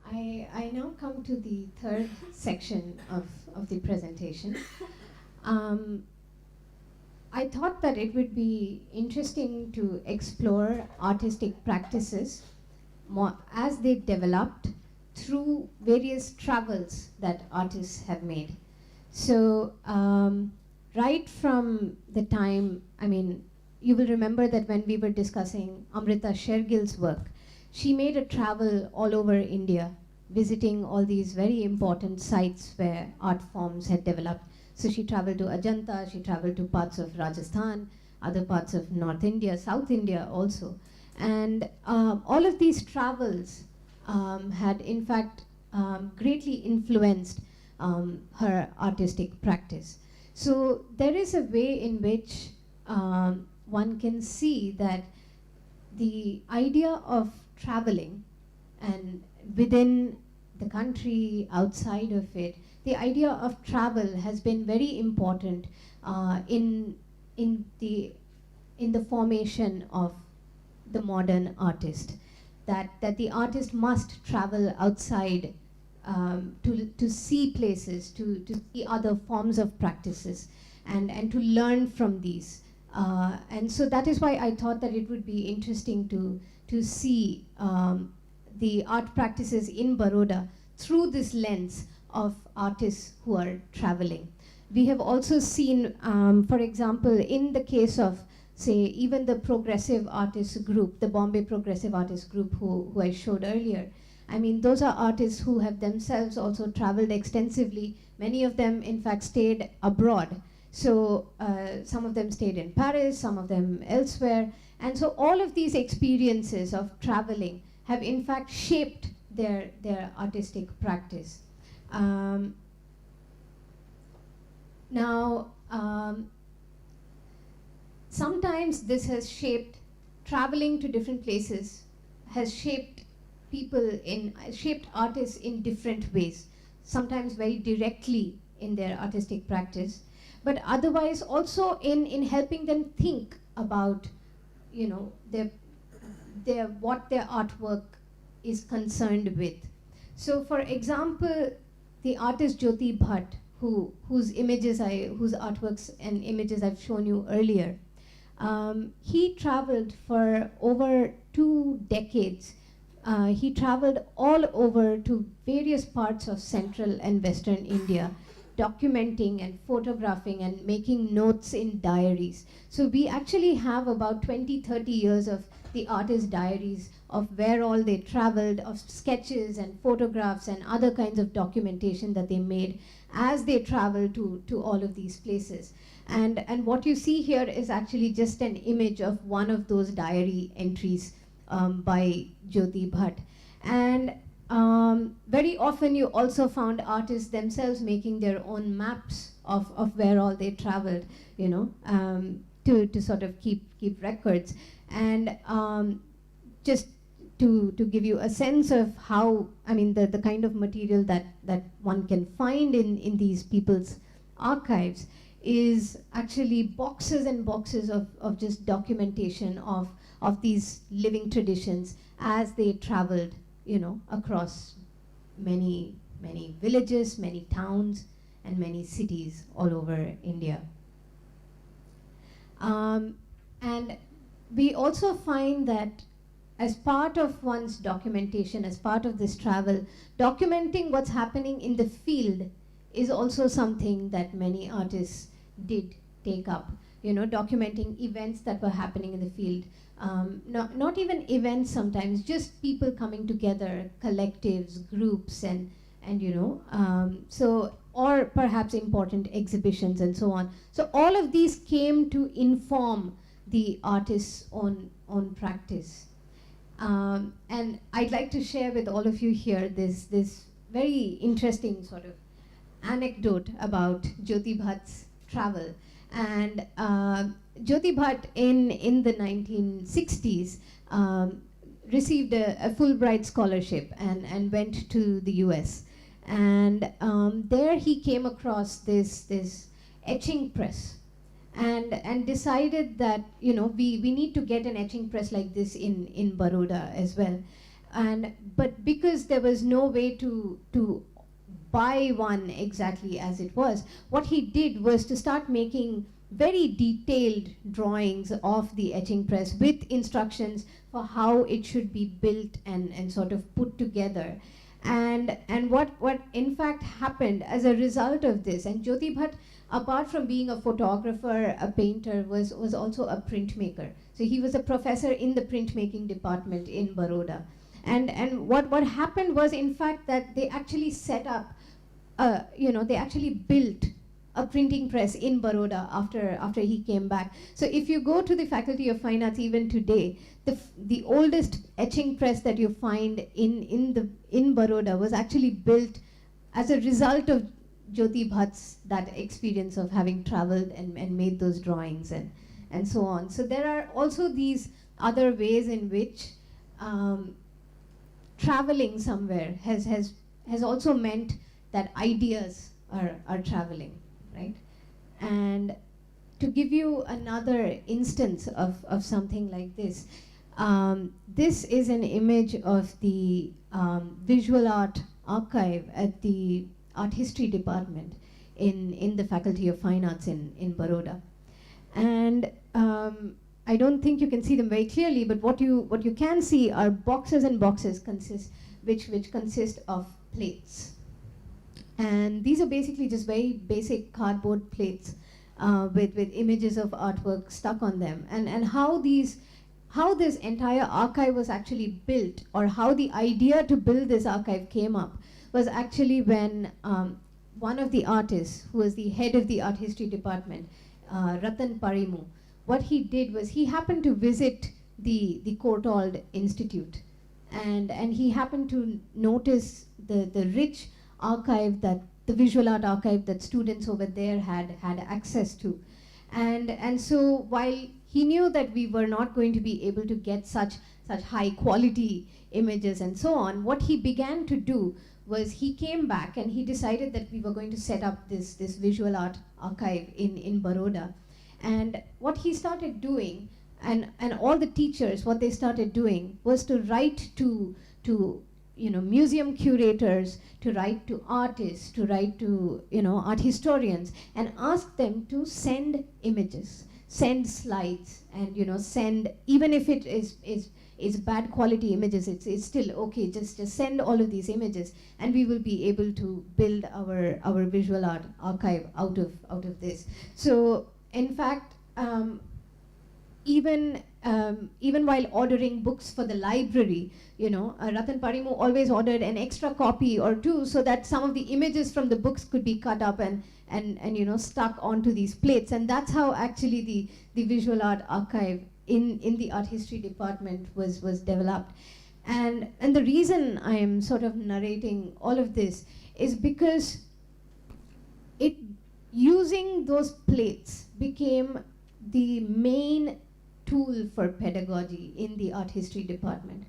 I now come to the third section of the presentation. I thought that it would be interesting to explore artistic practices as they developed through various travels that artists have made. So, right from the time, you will remember that when we were discussing Amrita Shergill's work, she made a travel all over India, visiting all these very important sites where art forms had developed. So she traveled to Ajanta, she traveled to parts of Rajasthan, other parts of North India, South India also. And all of these travels had in fact greatly influenced her artistic practice. So there is a way in which one can see that the idea of traveling, and within the country, outside of it, the idea of travel has been very important in the formation of the modern artist. That the artist must travel outside to see places, to see other forms of practices, and to learn from these. And so that is why I thought that it would be interesting to see the art practices in Baroda through this lens of artists who are traveling. We have also seen, for example, in the case of, say, even the progressive artist group, the Bombay Progressive Artist Group who I showed earlier. I mean, those are artists who have themselves also traveled extensively. Many of them, in fact, stayed abroad. So some of them stayed in Paris, some of them elsewhere. And so all of these experiences of traveling have in fact shaped their artistic practice. Sometimes this has shaped, traveling to different places has shaped shaped artists in different ways, sometimes very directly in their artistic practice, but otherwise also in helping them think about, what their artwork is concerned with. So, for example, the artist Jyoti Bhatt, whose artworks and images I've shown you earlier, he traveled for over 2 decades. He traveled all over to various parts of central and western India, documenting and photographing and making notes in diaries. So we actually have about 20-30 years of the artist's diaries of where all they traveled, of sketches and photographs and other kinds of documentation that they made as they traveled to all of these places. And what you see here is actually just an image of one of those diary entries by Jyoti Bhatt. And very often you also found artists themselves making their own maps of where all they traveled, to sort of keep records. And just to give you a sense of how, the kind of material that one can find in these people's archives is actually boxes and boxes of just documentation of these living traditions as they traveled, across many villages, many towns, and many cities all over India. And we also find that as part of one's documentation, as part of this travel, documenting what's happening in the field is also something that many artists did take up. Documenting events that were happening in the field. Not even events sometimes, just people coming together, collectives, groups, and so, or perhaps important exhibitions and so on. So all of these came to inform the artist's own practice. And I'd like to share with all of you here this very interesting sort of anecdote about Jyoti Bhatt's travel. And Jyoti Bhatt in the 1960s received a Fulbright scholarship and went to the US. And there he came across this etching press and decided that we need to get an etching press like this in Baroda as well. But because there was no way to buy one exactly as it was, what he did was to start making very detailed drawings of the etching press with instructions for how it should be built and sort of put together. And what in fact happened as a result of this, and Jyoti Bhatt, apart from being a photographer, a painter, was also a printmaker. So he was a professor in the printmaking department in Baroda. And what happened was, in fact, that they actually set up, they actually built a printing press in Baroda after he came back. So if you go to the Faculty of Fine Arts even today, the oldest etching press that you find in Baroda was actually built as a result of Jyoti Bhatt's that experience of having traveled and made those drawings and so on. So there are also these other ways in which traveling somewhere has also meant that ideas are traveling, right? And to give you another instance of something like this, this is an image of the visual art archive at the art history department in the Faculty of Fine Arts in Baroda. And I don't think you can see them very clearly, but what you can see are boxes and boxes which consist of plates. And these are basically just very basic cardboard plates with images of artwork stuck on them. And how this entire archive was actually built, or how the idea to build this archive came up, was actually when one of the artists, who was the head of the art history department, Ratan Parimu, what he did was he happened to visit the Courtauld Institute, and he happened to notice the rich archive, that the visual art archive that students over there had access to. And so while he knew that we were not going to be able to get such high quality images and so on, what he began to do was he came back and he decided that we were going to set up this visual art archive in Baroda. And what he started doing, and all the teachers, what they started doing was to write to museum curators, to write to artists, to write to art historians, and ask them to send images, send slides, and send, even if it is bad quality images, it's still okay, just send all of these images, and we will be able to build our visual art archive out of this. So in fact, even while ordering books for the library, Ratan Parimu always ordered an extra copy or two, so that some of the images from the books could be cut up and stuck onto these plates. And that's how actually the visual art archive in the art history department was developed. And the reason I am sort of narrating all of this is because using those plates became the main tool for pedagogy in the art history department.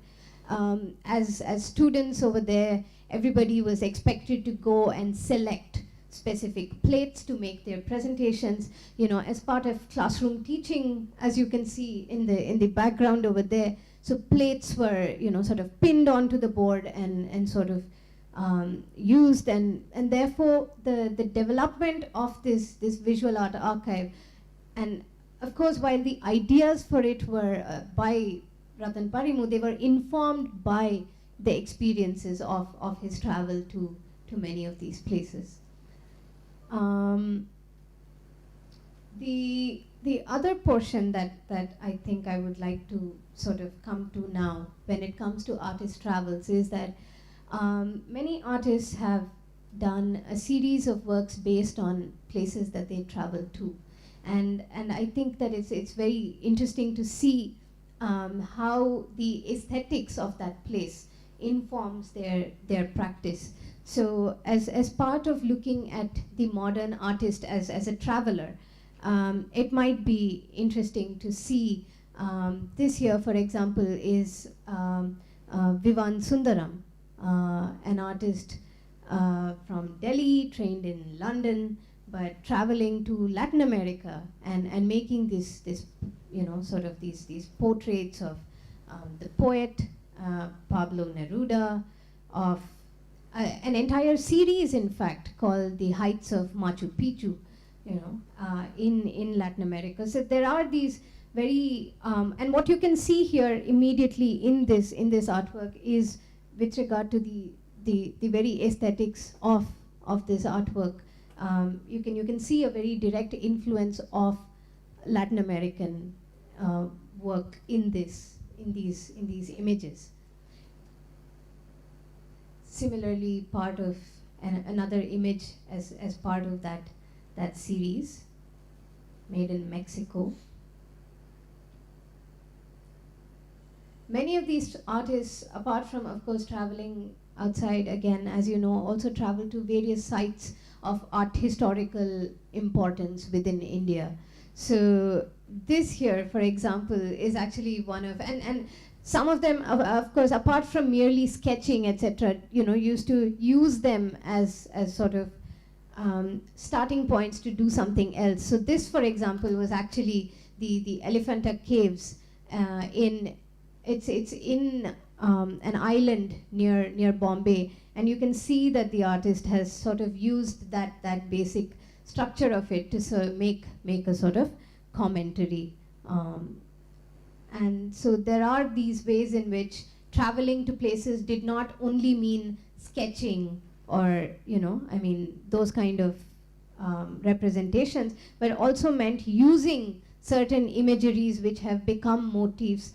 As students over there, everybody was expected to go and select specific plates to make their presentations, as part of classroom teaching, as you can see in the background over there. So plates were, sort of pinned onto the board and sort of used, and therefore the development of this visual art archive, and of course, while the ideas for it were by Ratan Parimu, they were informed by the experiences of his travel to many of these places. The other portion that I think I would like to sort of come to now, when it comes to artist travels, is that many artists have done a series of works based on places that they traveled to. And I think that it's very interesting to see how the aesthetics of that place informs their practice. So as part of looking at the modern artist as a traveler, it might be interesting to see, this here, for example, is Vivan Sundaram, an artist from Delhi, trained in London, but traveling to Latin America and making this sort of these portraits of the poet Pablo Neruda, of an entire series, in fact, called The Heights of Machu Picchu, in Latin America. So there are these very, and what you can see here immediately in this artwork is with regard to the very aesthetics of this artwork. You can see a very direct influence of Latin American work in these images. Similarly, part of another image as part of that series, made in Mexico. Many of these artists, apart from, of course, traveling outside, again, as you know, also travel to various sites of art historical importance within India. So this here, for example, is actually one of, and some of them, of course, apart from merely sketching, etc., used to use them as sort of starting points to do something else. So this, for example, was actually the Elephanta Caves it's in an island near Bombay, and you can see that the artist has sort of used that basic structure of it to make a sort of commentary. And so there are these ways in which traveling to places did not only mean sketching or those kind of representations, but also meant using certain imageries which have become motifs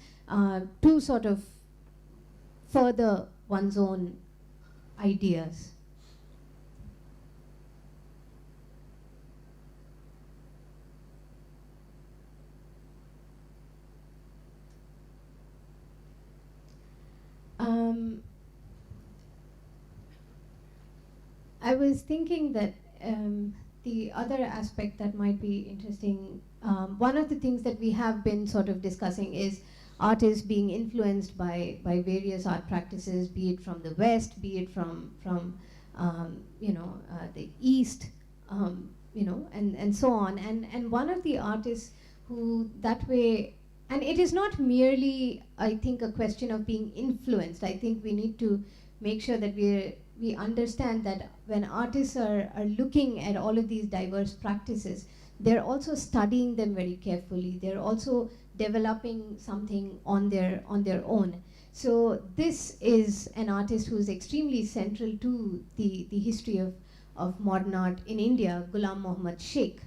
to sort of further one's own ideas. I was thinking that the other aspect that might be interesting, one of the things that we have been sort of discussing is artists being influenced by various art practices, be it from the West, be it from the East, and so on. And one of the artists who that way, and it is not merely, I think, a question of being influenced. I think we need to make sure that we understand that when artists are looking at all of these diverse practices, they're also studying them very carefully. They're also developing something on their own. So this is an artist who is extremely central to the history of modern art in India, Ghulam Muhammad Sheikh,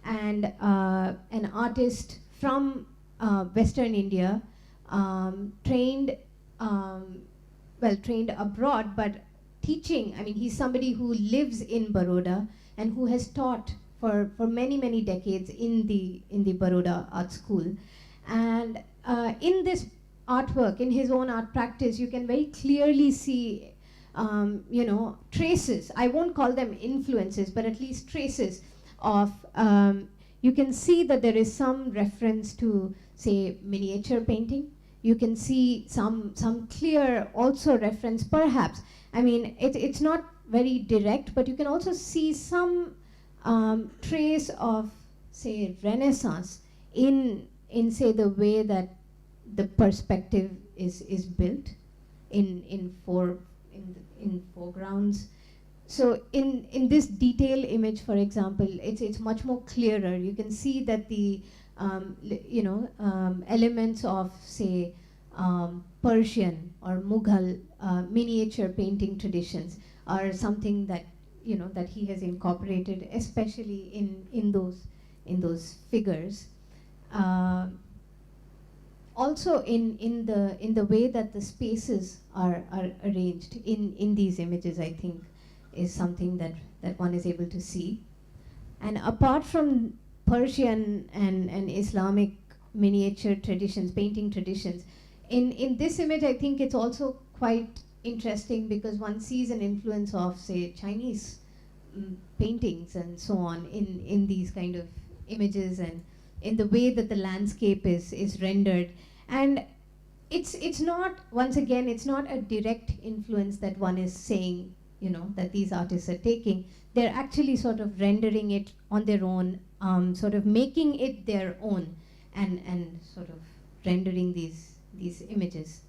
and an artist from Western India, trained abroad, but teaching. I mean, he's somebody who lives in Baroda and who has taught for many decades in the Baroda Art School. And in this artwork, in his own art practice, you can very clearly see traces. I won't call them influences, but at least traces of, you can see that there is some reference to, say, miniature painting. You can see some clear also reference, perhaps. I mean, it's not very direct, but you can also see some trace of, say, Renaissance in say the way that the perspective is built in foregrounds. So in this detail image, for example, it's much more clearer. You can see that the elements of, say, Persian or Mughal miniature painting traditions are something that that he has incorporated, especially in those figures. Also in the way that the spaces are arranged in these images, I think, is something that one is able to see. And apart from Persian and Islamic miniature traditions, painting traditions, in this image, I think it's also quite interesting because one sees an influence of, say, Chinese paintings and so on in these kind of images, and in the way that the landscape is rendered. And it's not, once again, it's not a direct influence that one is saying, that these artists are taking. They're actually sort of rendering it on their own, sort of making it their own, and sort of rendering these images.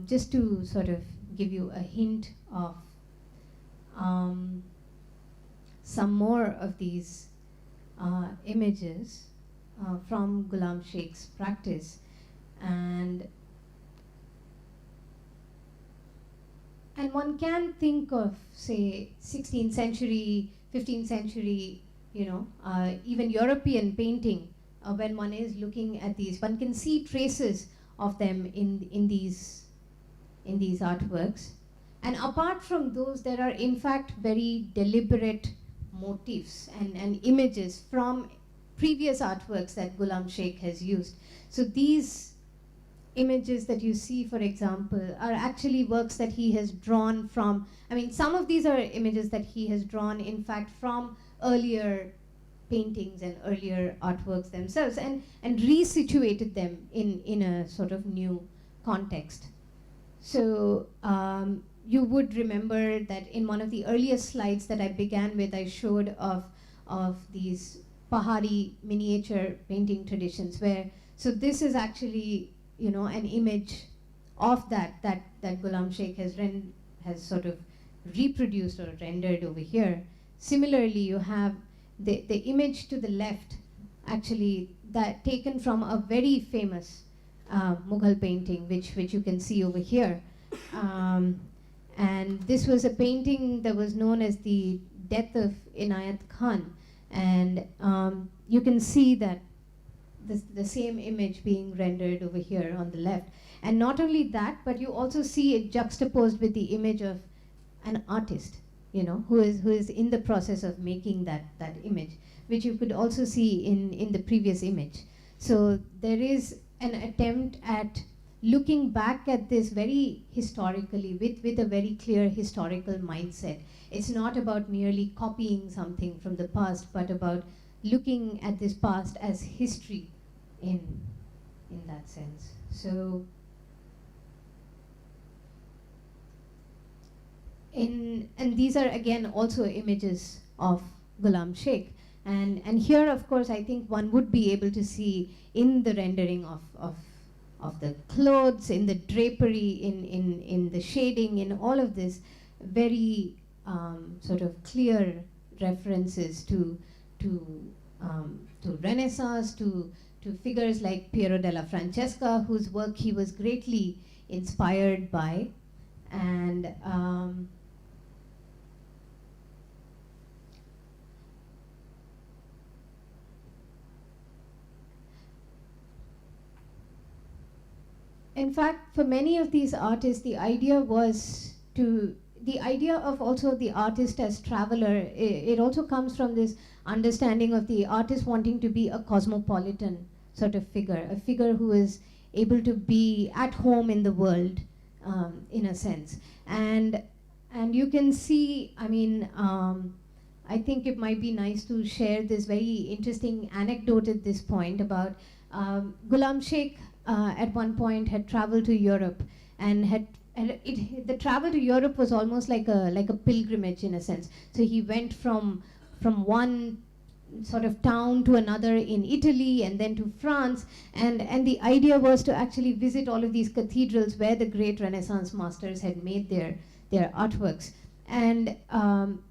Just to sort of give you a hint of some more of these images from Ghulam Sheikh's practice, and one can think of, say, 16th century, 15th century, even European painting. When one is looking at these, one can see traces of them in these artworks. And apart from those, there are in fact very deliberate motifs and images from previous artworks that Ghulam Sheikh has used. So these images that you see, for example, are actually works that he has drawn from, some of these are images that he has drawn, in fact, from earlier paintings and earlier artworks themselves, and resituated them in a sort of new context. So you would remember that in one of the earliest slides that I began with, I showed of these Pahari miniature painting traditions, so this is actually, an image of that Ghulam Sheikh has sort of reproduced or rendered over here. Similarly, you have the image to the left, actually, that taken from a very famous Mughal painting, which you can see over here. And this was a painting that was known as the Death of Inayat Khan. And you can see that the same image being rendered over here on the left. And not only that, but you also see it juxtaposed with the image of an artist, who is in the process of making that image, which you could also see in the previous image. So there is an attempt at looking back at this very historically, with a very clear historical mindset. It's not about merely copying something from the past, but about looking at this past as history in that sense. So and these are again also images of Ghulam Sheikh. And here, of course, I think one would be able to see in the rendering of the clothes, in the drapery, in the shading, in all of this, very sort of clear references to Renaissance, to figures like Piero della Francesca, whose work he was greatly inspired by. And in fact, for many of these artists, the idea of also the artist as traveler, it also comes from this understanding of the artist wanting to be a cosmopolitan sort of figure, a figure who is able to be at home in the world, in a sense. And you can see, I think it might be nice to share this very interesting anecdote at this point about Ghulam Sheikh. At one point had traveled to Europe, and the travel to Europe was almost like a pilgrimage in a sense. So he went from one sort of town to another in Italy, and then to France, and the idea was to actually visit all of these cathedrals where the great Renaissance masters had made their artworks. And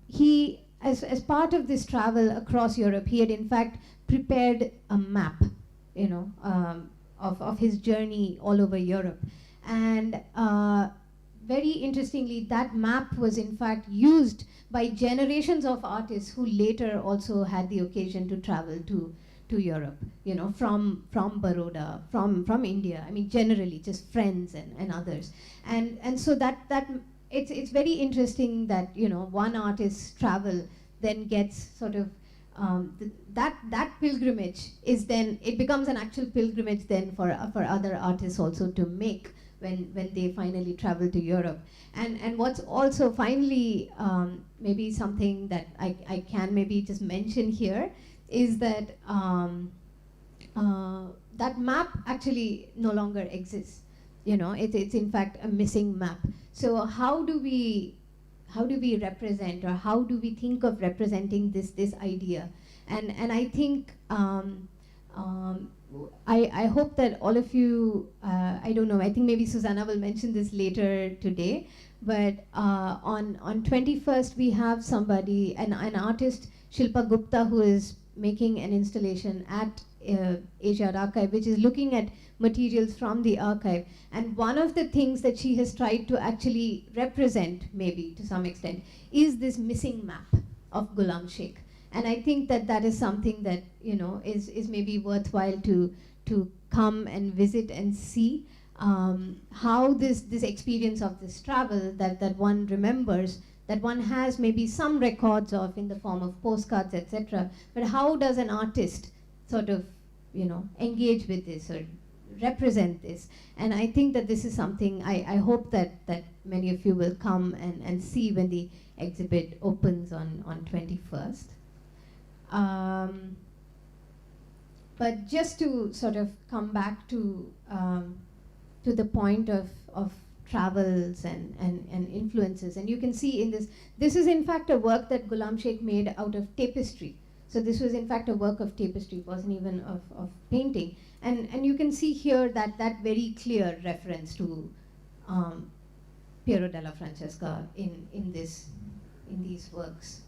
he, as part of this travel across Europe, he had in fact prepared a map, of his journey all over Europe. And very interestingly, that map was in fact used by generations of artists who later also had the occasion to travel to Europe, from Baroda, from India, generally just friends and others. And so that it's very interesting that, one artist's travel then gets sort of that pilgrimage is then, it becomes an actual pilgrimage then for other artists also to make when they finally travel to Europe. And what's also finally maybe something that I can maybe just mention here is that that map actually no longer exists. It's in fact a missing map. So how do we represent, or how do we think of representing this idea? And I think I hope that all of you, I don't know, I think maybe Susanna will mention this later today, but on 21st we have somebody, an artist, Shilpa Gupta, who is making an installation at Asia Archive, which is looking at materials from the archive. And one of the things that she has tried to actually represent, maybe to some extent, is this missing map of Ghulam Sheikh. And I think that that is something that, you know, is maybe worthwhile to come and visit and see how this experience of this travel that one remembers, that one has maybe some records of in the form of postcards, etc. But how does an artist sort of, you know, engage with this or represent this? And I think that this is something I hope that many of you will come and see when the exhibit opens on 21st. But just to sort of come back to the point of travels and influences, and you can see in this is in fact a work that Ghulam Sheikh made out of tapestry. So this was in fact a work of tapestry, it wasn't even of painting. And you can see here that very clear reference to Piero della Francesca in these works.